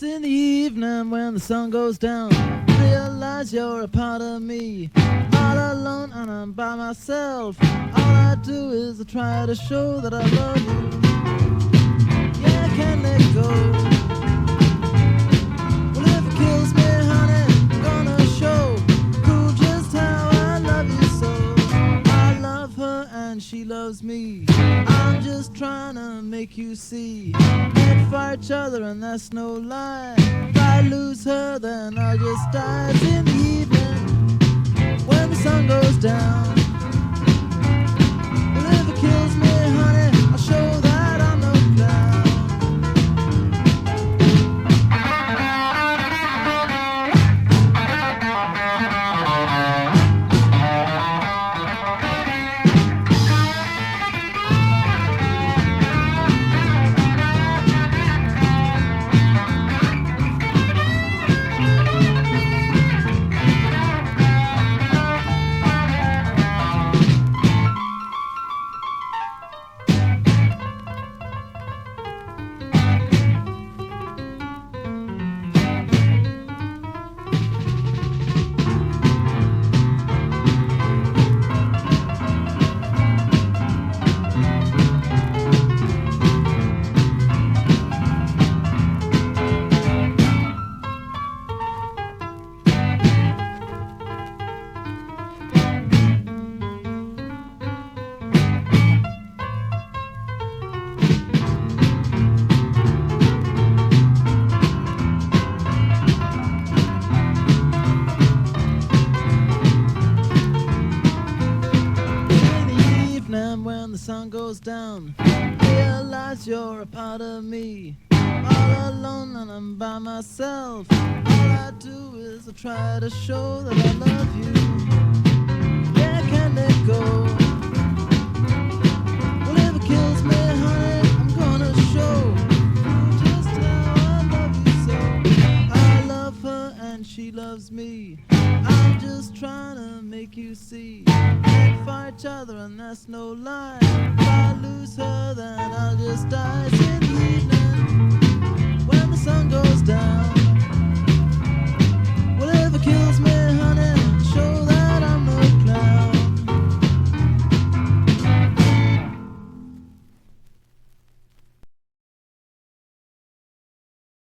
It's in the evening when the sun goes down. Realize you're a part of me. All alone and I'm by myself. All I do is I try to show that I love you. Yeah, I can't let go. Well, if it kills me, honey, I'm gonna show prove just how I love you so. I love her and she loves me. I'm just trying to make you see. Meant for each other and that's no lie. If I lose her, then I'll just die. It's in the evening when the sun goes down. Well, if it kills me, honey, I'll show that I'm no clown. When the sun goes down, realize you're a part of me. All alone and I'm by myself. All I do is I try to show that I love you. Yeah, I can't let go. Well, if it kills me, honey, I'm gonna show just how I love you so. I love her and she loves me. I'm just trying to make you see. Meant for each other and that's no lie. If I lose her, then I'll just die. It's in the evening when the sun goes down.